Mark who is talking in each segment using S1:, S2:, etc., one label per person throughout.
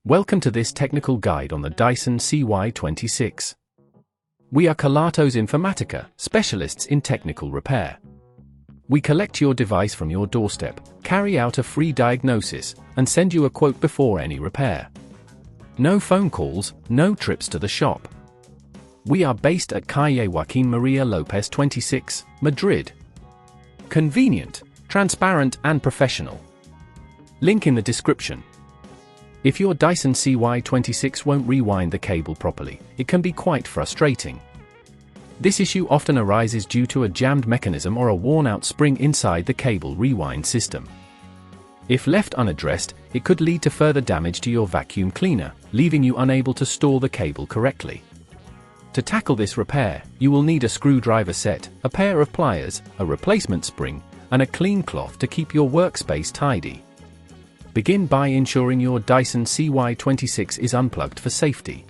S1: Welcome to this technical guide on the Dyson CY26. We are Kelatos Informatica, specialists in technical repair. We collect your device from your doorstep, carry out a free diagnosis, and send you a quote before any repair. No phone calls, no trips to the shop. We are based at Calle Joaquín María López 26, Madrid. Convenient, transparent and professional. Link in the description. If your Dyson CY26 won't rewind the cable properly, it can be quite frustrating. This issue often arises due to a jammed mechanism or a worn-out spring inside the cable rewind system. If left unaddressed, it could lead to further damage to your vacuum cleaner, leaving you unable to store the cable correctly. To tackle this repair, you will need a screwdriver set, a pair of pliers, a replacement spring, and a clean cloth to keep your workspace tidy. Begin by ensuring your Dyson CY26 is unplugged for safety.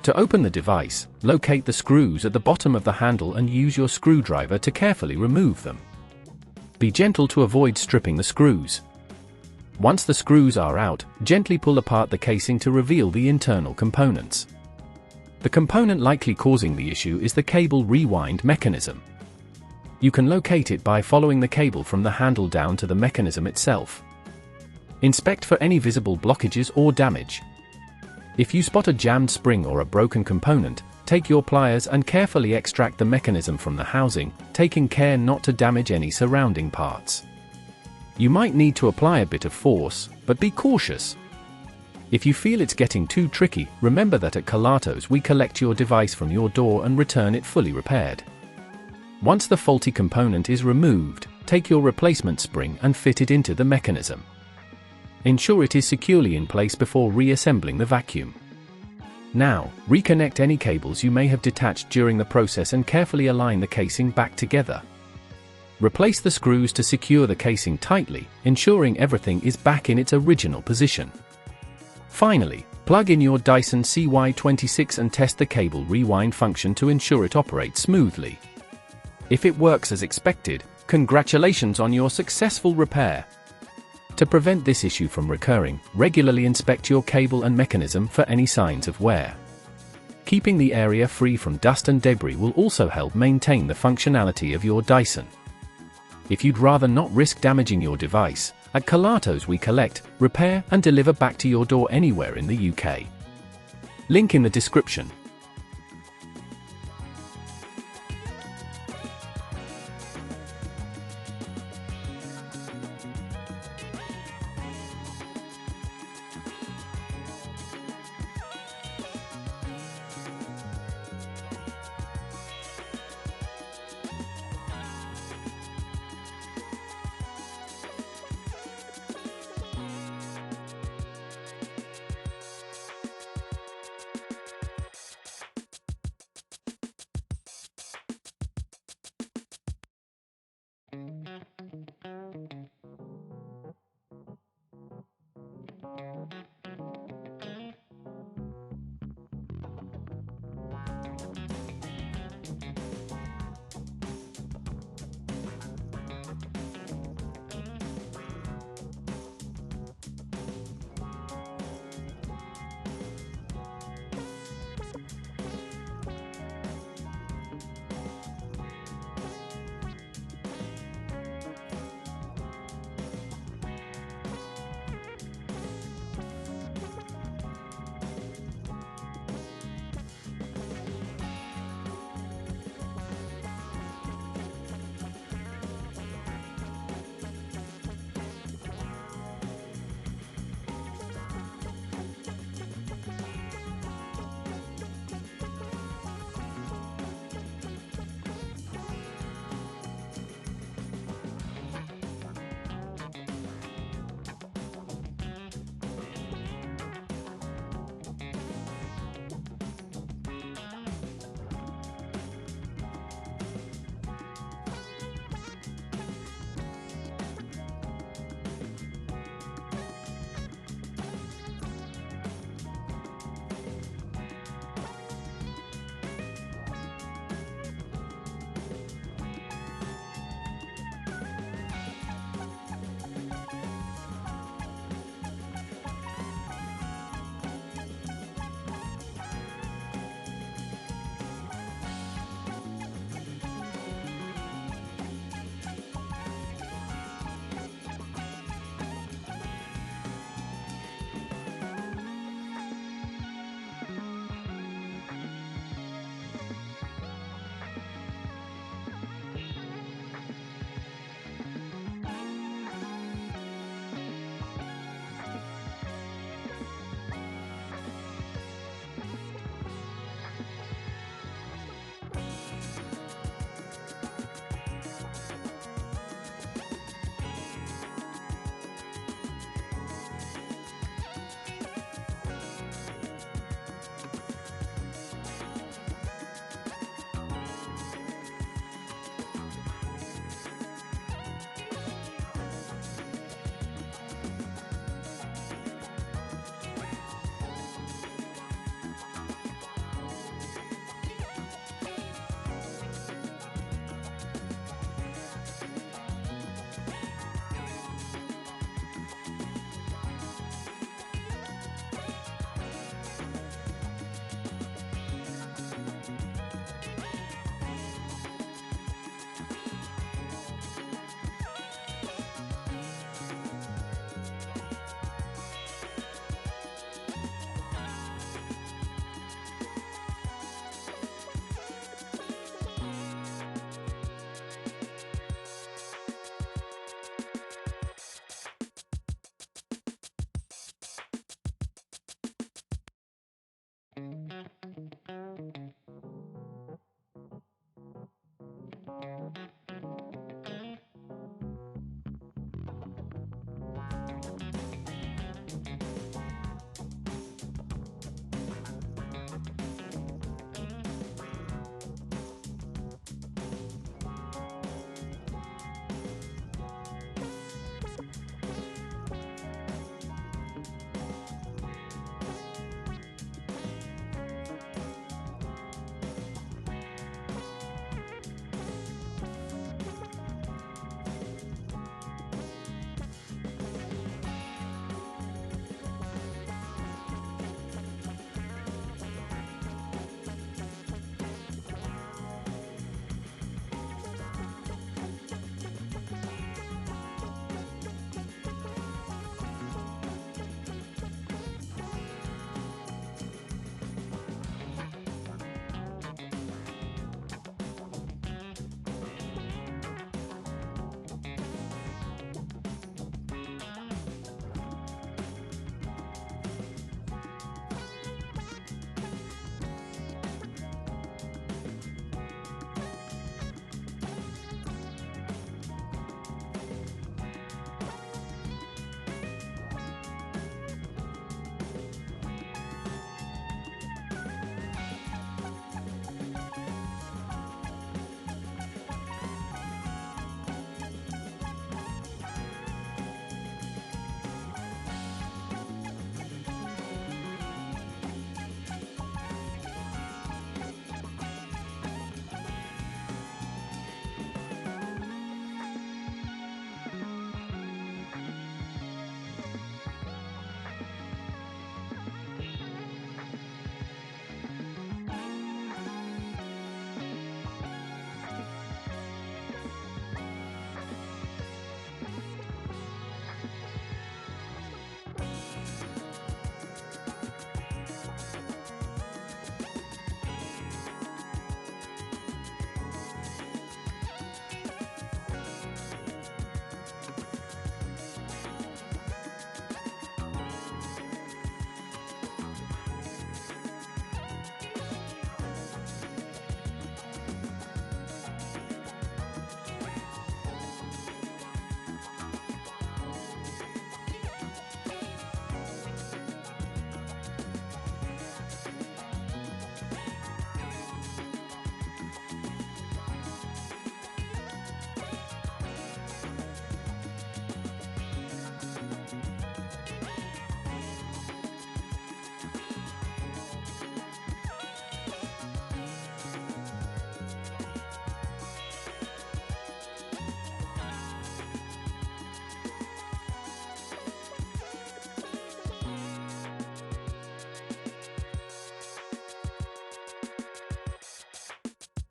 S1: To open the device, locate the screws at the bottom of the handle and use your screwdriver to carefully remove them. Be gentle to avoid stripping the screws. Once the screws are out, gently pull apart the casing to reveal the internal components. The component likely causing the issue is the cable rewind mechanism. You can locate it by following the cable from the handle down to the mechanism itself. Inspect for any visible blockages or damage. If you spot a jammed spring or a broken component, take your pliers and carefully extract the mechanism from the housing, taking care not to damage any surrounding parts. You might need to apply a bit of force, but be cautious. If you feel it's getting too tricky, remember that at Kelatos we collect your device from your door and return it fully repaired. Once the faulty component is removed, take your replacement spring and fit it into the mechanism. Ensure it is securely in place before reassembling the vacuum. Now, reconnect any cables you may have detached during the process and carefully align the casing back together. Replace the screws to secure the casing tightly, ensuring everything is back in its original position. Finally, plug in your Dyson CY26 and test the cable rewind function to ensure it operates smoothly. If it works as expected, congratulations on your successful repair. To prevent this issue from recurring, regularly inspect your cable and mechanism for any signs of wear. Keeping the area free from dust and debris will also help maintain the functionality of your Dyson. If you'd rather not risk damaging your device, at Kelatos we collect, repair and deliver back to your door anywhere in the UK. Link in the description.